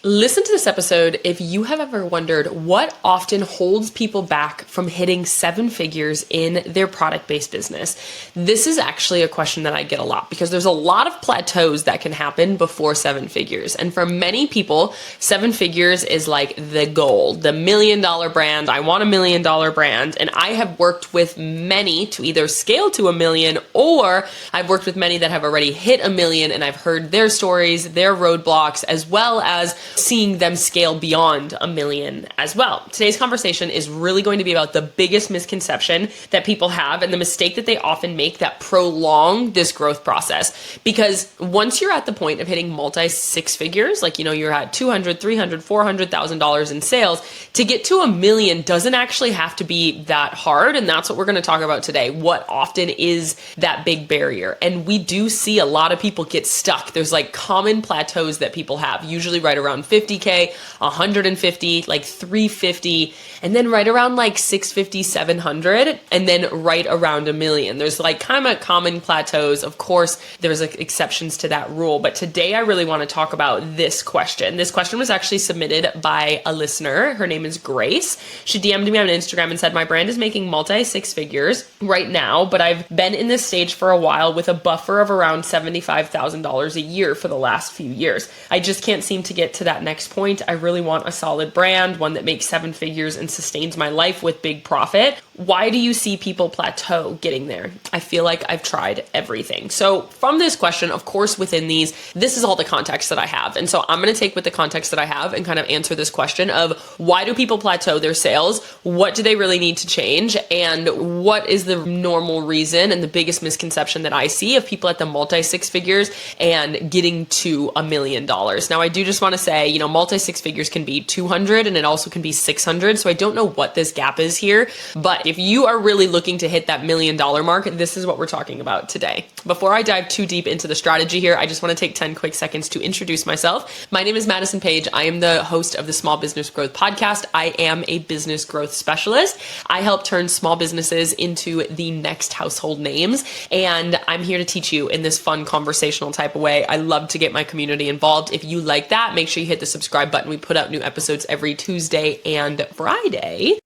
Listen to this episode if you have ever wondered what often holds people back from hitting seven figures in their product-based business. This is actually a question that I get a lot because there's a lot of plateaus that can happen before seven figures. And for many people, seven figures is like the goal, the $1 million brand. I want $1 million brand. And I have worked with many to either scale to $1 million, or I've worked with many that have already hit $1 million, and I've heard their stories, their roadblocks, as well as seeing them scale beyond $1 million as well. Today's conversation is really going to be about the biggest misconception that people have and the mistake that they often make that prolong this growth process. Because once you're at the point of hitting multi six figures, like, you're at $200,000, $300,000, $400,000 in sales, to get to $1 million doesn't actually have to be that hard. And that's what we're going to talk about today. What often is that big barrier? And we do see a lot of people get stuck. There's like common plateaus that people have, usually right around 50K, 150, like 350, and then right around like 650, 700, and then right around $1 million. There's like kind of common plateaus. Of course, there's like exceptions to that rule, but today I really want to talk about this question. This question was actually submitted by a listener. Her name is Grace. She DM'd me on Instagram and said, my brand is making multi six figures right now, but I've been in this stage for a while with a buffer of around $75,000 a year for the last few years. I just can't seem to get to that next point. I really want a solid brand, one that makes seven figures and sustains my life with big profit. Why do you see people plateau getting there? I feel like I've tried everything. So from this question, of course, within these, this is all the context that I have. And so I'm going to take with the context that I have and kind of answer this question of why do people plateau their sales? What do they really need to change? And what is the normal reason and the biggest misconception that I see of people at the multi six figures and getting to $1 million? Now, I do just want to say, multi six figures can be 200 and it also can be 600. So I don't know what this gap is here, but if you are really looking to hit that $1 million mark, this is what we're talking about today. Before I dive too deep into the strategy here, I just want to take 10 quick seconds to introduce myself. My name is Madison Page. I am the host of the Small Business Growth Podcast. I am a business growth specialist. I help turn small businesses into the next household names, and I'm here to teach you in this fun conversational type of way. I love to get my community involved. If you like that, make sure you hit the subscribe button. We put out new episodes every Tuesday and Friday.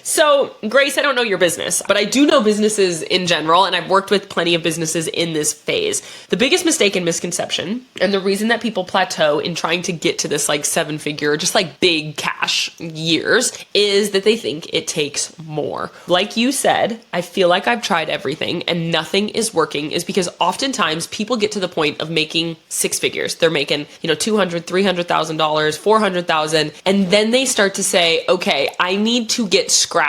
So, Grace, I don't know your business, but I do know businesses in general, and I've worked with plenty of businesses in this phase. The biggest mistake and misconception, and the reason that people plateau in trying to get to this like seven figure, just like big cash years, is that they think it takes more. Like you said, I feel like I've tried everything and nothing is working, is because oftentimes people get to the point of making six figures. They're making, $200,000, $300,000, $400,000, and then they start to say, okay, I need to get scrappy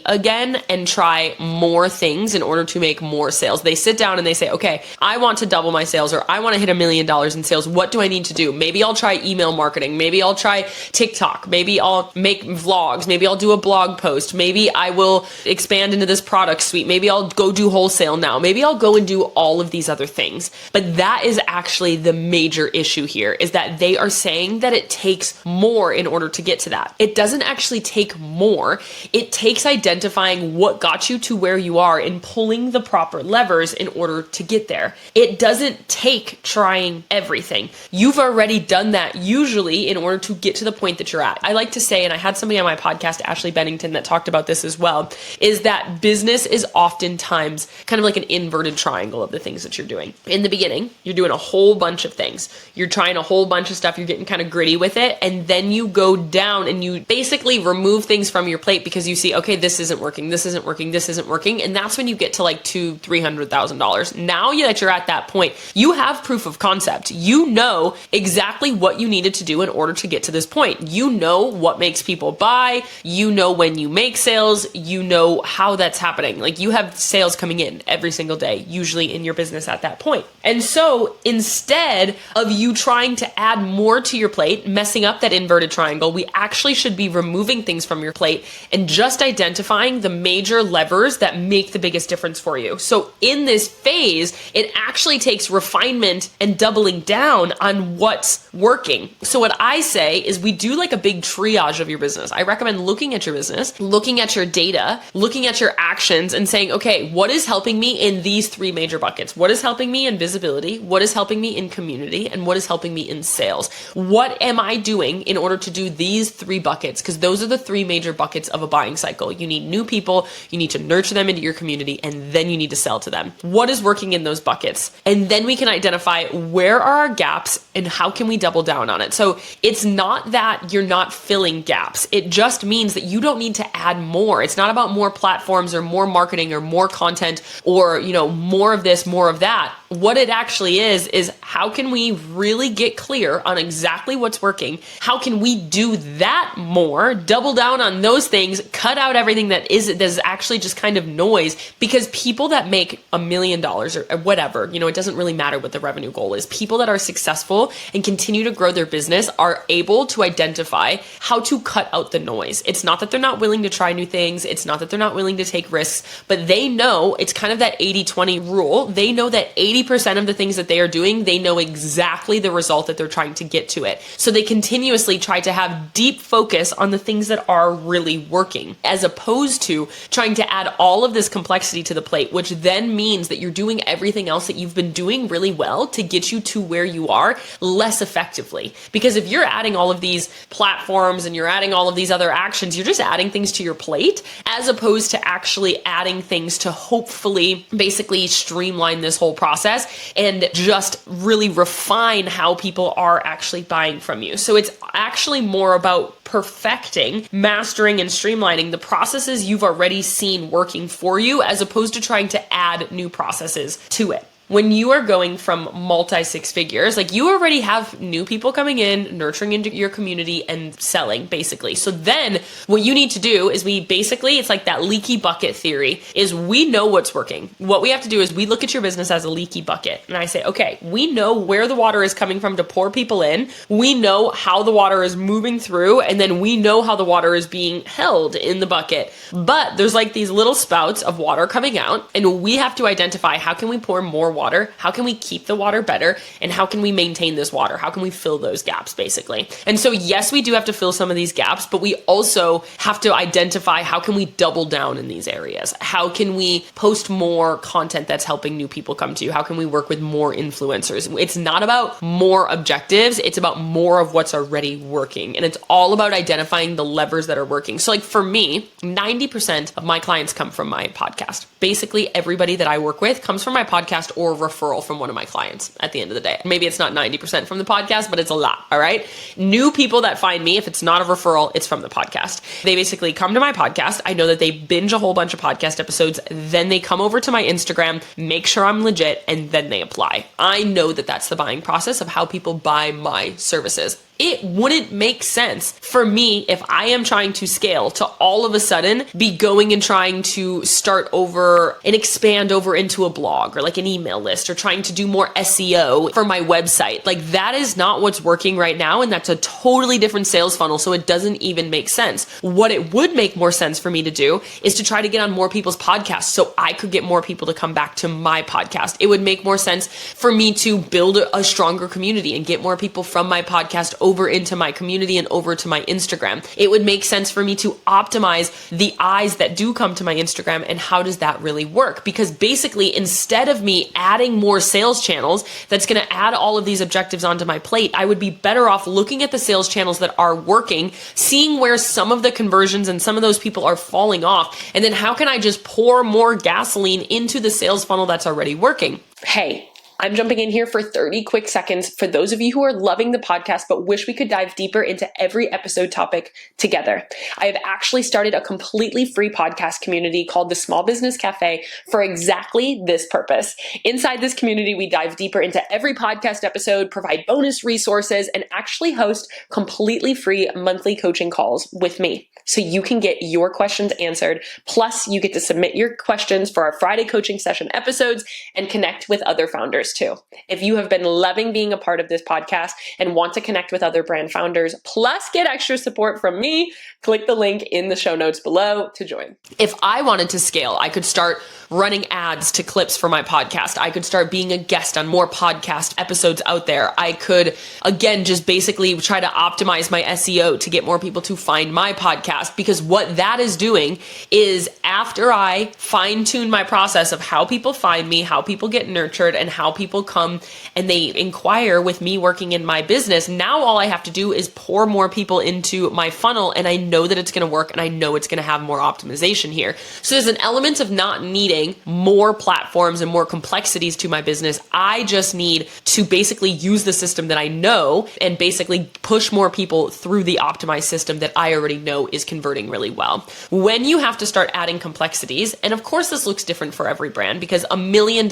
again and try more things in order to make more sales. They sit down and they say, okay, I want to double my sales, or I want to hit $1 million in sales. What do I need to do? Maybe I'll try email marketing. Maybe I'll try TikTok. Maybe I'll make vlogs. Maybe I'll do a blog post. Maybe I will expand into this product suite. Maybe I'll go do wholesale now. Maybe I'll go and do all of these other things. But that is actually the major issue here, is that they are saying that it takes more in order to get to that. It doesn't actually take more. It takes identifying what got you to where you are and pulling the proper levers in order to get there. It doesn't take trying everything. You've already done that usually in order to get to the point that you're at. I like to say, and I had somebody on my podcast, Ashley Bennington, that talked about this as well, is that business is oftentimes kind of like an inverted triangle of the things that you're doing. In the beginning, you're doing a whole bunch of things. You're trying a whole bunch of stuff. You're getting kind of gritty with it. And then you go down and you basically remove things from your plate because you see, okay, this isn't working, this isn't working, this isn't working. And that's when you get to like $200,000-$300,000. Now that you're at that point, you have proof of concept. You know exactly what you needed to do in order to get to this point. You know what makes people buy. You know when you make sales. You know how that's happening. Like, you have sales coming in every single day, usually in your business at that point. And so instead of you trying to add more to your plate, messing up that inverted triangle, we actually should be removing things from your plate and just identifying identifying the major levers that make the biggest difference for you. So in this phase, it actually takes refinement and doubling down on what's working. So what I say is we do like a big triage of your business. I recommend looking at your business, looking at your data, looking at your actions and saying, okay, what is helping me in these three major buckets? What is helping me in visibility? What is helping me in community? And what is helping me in sales? What am I doing in order to do these three buckets? Because those are the three major buckets of a buying cycle. You need new people, you need to nurture them into your community, and then you need to sell to them. What is working in those buckets? And then we can identify where are our gaps and how can we double down on it. So it's not that you're not filling gaps. It just means that you don't need to add more. It's not about more platforms or more marketing or more content or, more of this, more of that. What it actually is how can we really get clear on exactly what's working? How can we do that more, double down on those things, cut out everything that's actually just kind of noise? Because people that make $1 million or whatever, it doesn't really matter what the revenue goal is. People that are successful and continue to grow their business are able to identify how to cut out the noise. It's not that they're not willing to try new things. It's not that they're not willing to take risks, but they know it's kind of that 80-20 rule. They know that 80% of the things that they are doing, they know exactly the result that they're trying to get to it. So they continuously try to have deep focus on the things that are really working, as opposed to trying to add all of this complexity to the plate, which then means that you're doing everything else that you've been doing really well to get you to where you are less effectively. Because if you're adding all of these platforms and you're adding all of these other actions, you're just adding things to your plate as opposed to actually adding things to hopefully basically streamline this whole process and just really refine how people are actually buying from you. So it's actually more about perfecting, mastering, and streamlining the processes you've already seen working for you as opposed to trying to add new processes to it. When you are going from multi-six figures, like you already have new people coming in, nurturing into your community and selling basically. So then what you need to do is it's like that leaky bucket theory is we know what's working. What we have to do is we look at your business as a leaky bucket. And I say, okay, we know where the water is coming from to pour people in. We know how the water is moving through. And then we know how the water is being held in the bucket. But there's like these little spouts of water coming out. And we have to identify how can we pour more water? How can we keep the water better? And how can we maintain this water? How can we fill those gaps basically? And so yes, we do have to fill some of these gaps, but we also have to identify how can we double down in these areas? How can we post more content that's helping new people come to you? How can we work with more influencers? It's not about more objectives. It's about more of what's already working. And it's all about identifying the levers that are working. So like for me, 90% of my clients come from my podcast. Basically everybody that I work with comes from my podcast or referral from one of my clients at the end of the day. Maybe it's not 90% from the podcast, but it's a lot. All right. New people that find me, if it's not a referral, it's from the podcast. They basically come to my podcast. I know that they binge a whole bunch of podcast episodes. Then they come over to my Instagram, make sure I'm legit, and then they apply. I know that that's the buying process of how people buy my services. It wouldn't make sense for me if I am trying to scale to all of a sudden be going and trying to start over and expand over into a blog or like an email list or trying to do more SEO for my website. Like that is not what's working right now. And that's a totally different sales funnel. So it doesn't even make sense. What it would make more sense for me to do is to try to get on more people's podcasts so I could get more people to come back to my podcast. It would make more sense for me to build a stronger community and get more people from my podcast over into my community and over to my Instagram. It would make sense for me to optimize the eyes that do come to my Instagram. And how does that really work? Because basically, instead of me adding more sales channels, that's going to add all of these objectives onto my plate, I would be better off looking at the sales channels that are working, seeing where some of the conversions and some of those people are falling off. And then how can I just pour more gasoline into the sales funnel that's already working? Hey, I'm jumping in here for 30 quick seconds for those of you who are loving the podcast but wish we could dive deeper into every episode topic together. I have actually started a completely free podcast community called the Small Business Cafe for exactly this purpose. Inside this community, we dive deeper into every podcast episode, provide bonus resources, and actually host completely free monthly coaching calls with me. So you can get your questions answered. Plus, you get to submit your questions for our Friday coaching session episodes and connect with other founders. founders too. If you have been loving being a part of this podcast and want to connect with other brand founders, plus get extra support from me, click the link in the show notes below to join. If I wanted to scale, I could start running ads to clips for my podcast. I could start being a guest on more podcast episodes out there. I could, again, just basically try to optimize my SEO to get more people to find my podcast, because what that is doing is after I fine tune my process of how people find me, how people get nurtured, and how people come and they inquire with me working in my business, now all I have to do is pour more people into my funnel, and I know that it's going to work, and I know it's going to have more optimization here. So there's an element of not needing more platforms and more complexities to my business. I just need to basically use the system that I know and basically push more people through the optimized system that I already know is converting really well. When you have to start adding complexities, and of course this looks different for every brand, because $1 million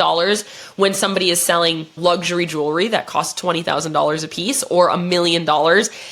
when somebody is selling luxury jewelry that costs $20,000 a piece, or $1 million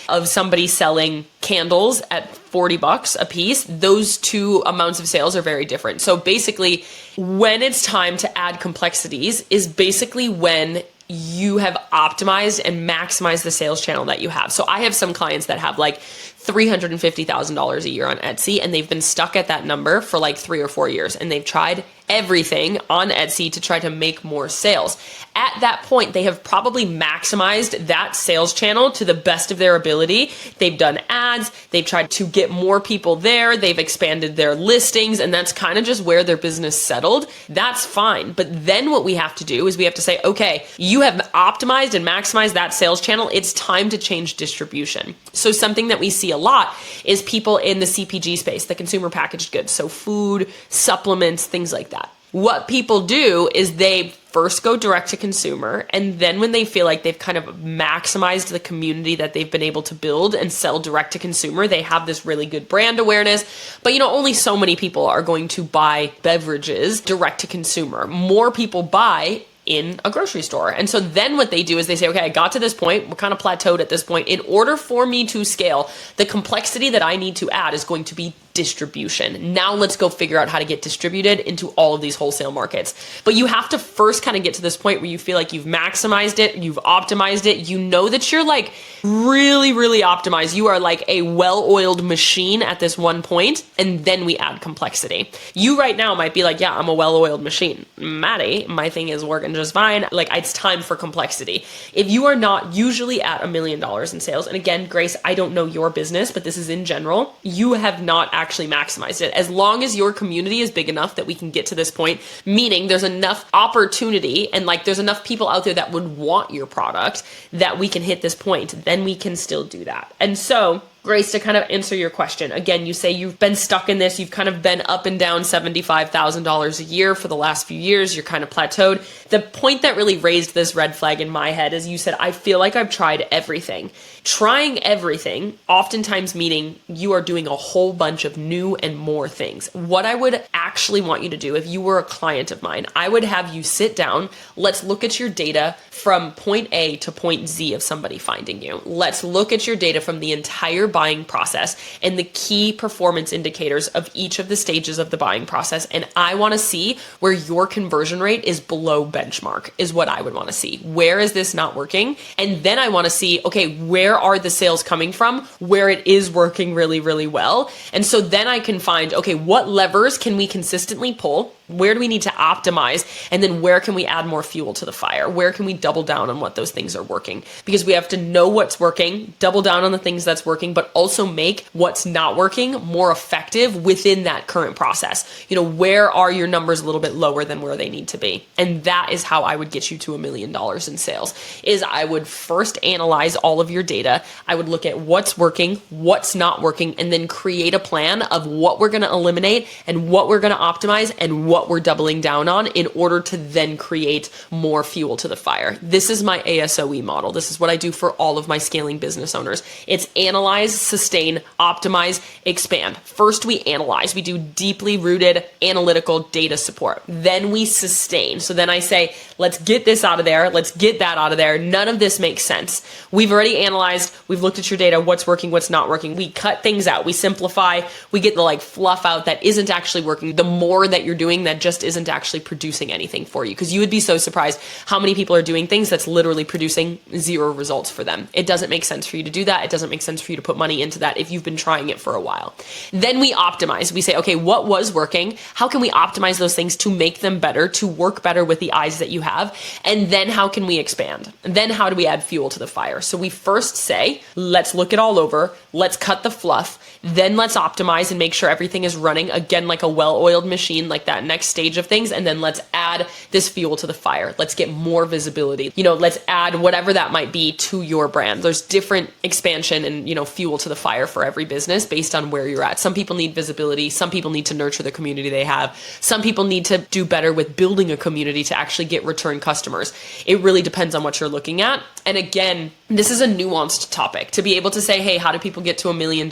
of somebody selling candles at $40 a piece, those two amounts of sales are very different. So basically, when it's time to add complexities is basically when you have optimized and maximized the sales channel that you have. So I have some clients that have like $350,000 a year on Etsy, and they've been stuck at that number for like 3 or 4 years, and they've tried everything on Etsy to try to make more sales. At that point, they have probably maximized that sales channel to the best of their ability. They've done ads, they've tried to get more people there, they've expanded their listings, and that's kind of just where their business settled. That's fine. But then what we have to do is we have to say, okay, you have optimized and maximized that sales channel. It's time to change distribution. So something that we see a lot is people in the CPG space, the consumer packaged goods. So food, supplements, things like that. What people do is they first go direct to consumer, and then when they feel like they've kind of maximized the community that they've been able to build and sell direct to consumer, they have this really good brand awareness. But only so many people are going to buy beverages direct to consumer. More people buy in a grocery store. And so then what they do is they say, okay, I got to this point, we're kind of plateaued at this point. In order for me to scale, the complexity that I need to add is going to be distribution. Now let's go figure out how to get distributed into all of these wholesale markets. But you have to first kind of get to this point where you feel like you've maximized it, you've optimized it, you know that you're like really, really optimized. You are like a well-oiled machine at this one point, and then we add complexity. You right now might be like, yeah, I'm a well-oiled machine. Maddie, my thing is working just fine. Like, it's time for complexity. If you are not usually at $1 million in sales, and again, Grace, I don't know your business, but this is in general, you have not actually maximized it. As long as your community is big enough that we can get to this point, meaning there's enough opportunity and like there's enough people out there that would want your product that we can hit this point, then we can still do that. And so, Grace, to kind of answer your question, again, you say you've been stuck in this, you've kind of been up and down $75,000 a year for the last few years, you're kind of plateaued. The point that really raised this red flag in my head is you said, I feel like I've tried everything. Trying everything, oftentimes meaning you are doing a whole bunch of new and more things. What I would actually want you to do, if you were a client of mine, I would have you sit down, let's look at your data from point A to point Z of somebody finding you. Let's look at your data from the entire buying process and the key performance indicators of each of the stages of the buying process. And I want to see where your conversion rate is below benchmark is what I would want to see. Where is this not working? And then I want to see, okay, where are the sales coming from where it is working really, really well? And so then I can find, okay, what levers can we consistently pull? Where do we need to optimize? And then where can we add more fuel to the fire? Where can we double down on what those things are working? Because we have to know what's working, double down on the things that's working, but also make what's not working more effective within that current process. Where are your numbers a little bit lower than where they need to be? And that is how I would get you to $1 million in sales, is I would first analyze all of your data. I would look at what's working, what's not working, and then create a plan of what we're going to eliminate and what we're going to optimize and what we're doubling down on in order to then create more fuel to the fire. This is my ASOE model. This is what I do for all of my scaling business owners. It's analyze, sustain, optimize, expand. First, we analyze. We do deeply rooted analytical data support. Then we sustain. So then I say, let's get this out of there. Let's get that out of there. None of this makes sense. We've already analyzed. We've looked at your data, what's working, what's not working. We cut things out. We simplify. We get the fluff out that isn't actually working. The more that you're doing, that just isn't actually producing anything for you. Because you would be so surprised how many people are doing things that's literally producing zero results for them. It doesn't make sense for you to do that. It doesn't make sense for you to put money into that if you've been trying it for a while. Then we optimize. We say, okay, what was working? How can we optimize those things to make them better, to work better with the eyes that you have? And then how can we expand? And then how do we add fuel to the fire? So we first say, let's look it all over. Let's cut the fluff. Then let's optimize and make sure everything is running again like a well-oiled machine, like that next stage of things. And then let's add this fuel to the fire. Let's get more visibility. Let's add whatever that might be to your brand. There's different expansion and, fuel to the fire for every business based on where you're at. Some people need visibility. Some people need to nurture the community they have. Some people need to do better with building a community to actually get return customers. It really depends on what you're looking at. And again, this is a nuanced topic. To be able to say, hey, how do people get to $1 million?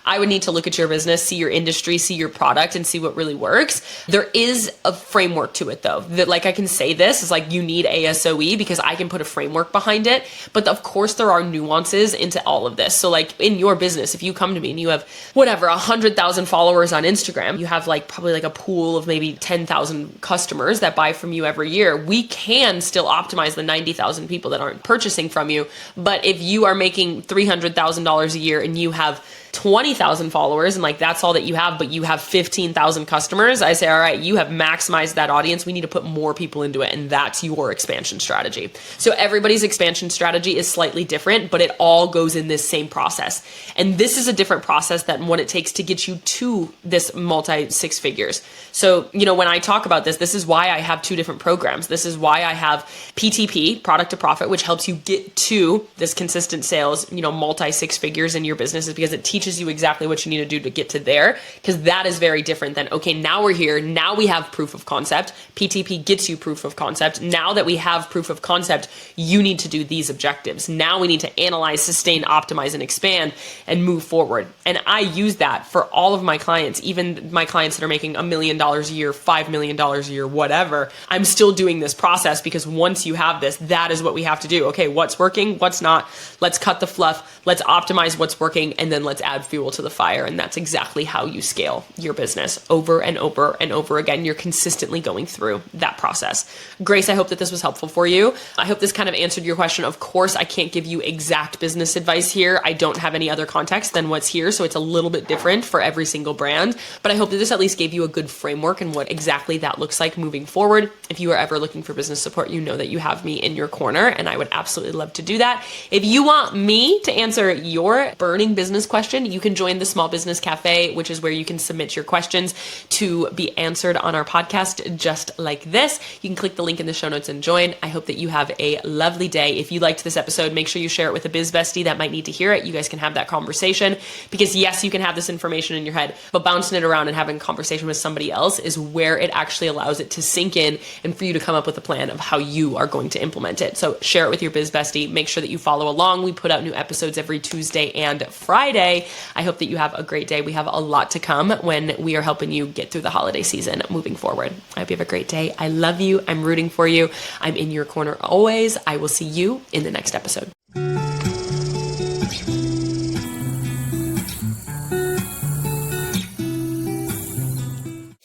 I would need to look at your business, see your industry, see your product, and see what really works. There is a framework to it though, that I can say this is you need ASOE because I can put a framework behind it. But of course there are nuances into all of this. So in your business, if you come to me and you have 100,000 followers on Instagram, you have probably a pool of maybe 10,000 customers that buy from you every year. We can still optimize the 90,000 people that aren't purchasing from you. But if you are making $300,000 a year and you have 20,000 followers and that's all that you have, but you have 15,000 customers, I say, all right, you have maximized that audience. We need to put more people into it. And that's your expansion strategy. So everybody's expansion strategy is slightly different, but it all goes in this same process. And this is a different process than what it takes to get you to this multi six figures. So, when I talk about this is why I have two different programs. This is why I have PTP, product to profit, which helps you get to this consistent sales, multi six figures in your business, is because it teaches you exactly what you need to do to get to there, because that is very different than, okay, now we're here. Now we have proof of concept. PTP gets you proof of concept. Now that we have proof of concept, you need to do these objectives. Now we need to analyze, sustain, optimize, and expand and move forward. And I use that for all of my clients, even my clients that are making $1 million a year, $5 million a year, whatever. I'm still doing this process because once you have this, that is what we have to do. Okay, what's working? What's not? Let's cut the fluff. Let's optimize what's working. And then let's add fuel to the fire. And that's exactly how you scale your business over and over and over again. You're consistently going through that process. Grace, I hope that this was helpful for you. I hope this kind of answered your question. Of course, I can't give you exact business advice here. I don't have any other context than what's here. So it's a little bit different for every single brand, but I hope that this at least gave you a good framework and what exactly that looks like moving forward. If you are ever looking for business support, you know that you have me in your corner, and I would absolutely love to do that. If you want me to answer your burning business question, you can join the Small Business Cafe, which is where you can submit your questions to be answered on our podcast just like this. You can click the link in the show notes and join. I hope that you have a lovely day. If you liked this episode, make sure you share it with a biz bestie that might need to hear it. You guys can have that conversation, because yes, you can have this information in your head, but bouncing it around and having a conversation with somebody else is where it actually allows it to sink in and for you to come up with a plan of how you are going to implement it. So share it with your biz bestie. Make sure that you follow along. We put out new episodes every Tuesday and Friday. I hope that you have a great day. We have a lot to come when we are helping you get through the holiday season moving forward. I hope you have a great day. I love you. I'm rooting for you. I'm in your corner always. I will see you in the next episode.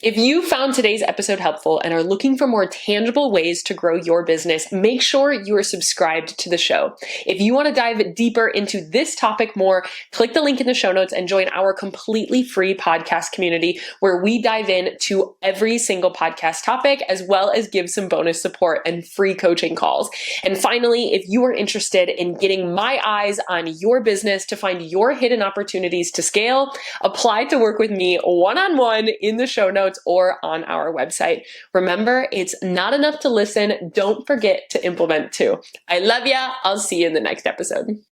If you found today's episode helpful and are looking for more tangible ways to grow your business, make sure you are subscribed to the show. If you want to dive deeper into this topic more, click the link in the show notes and join our completely free podcast community, where we dive into every single podcast topic, as well as give some bonus support and free coaching calls. And finally, if you are interested in getting my eyes on your business to find your hidden opportunities to scale, apply to work with me one-on-one in the show notes or on our website. Remember, it's not enough to listen. Don't forget to implement too. I love ya. I'll see you in the next episode.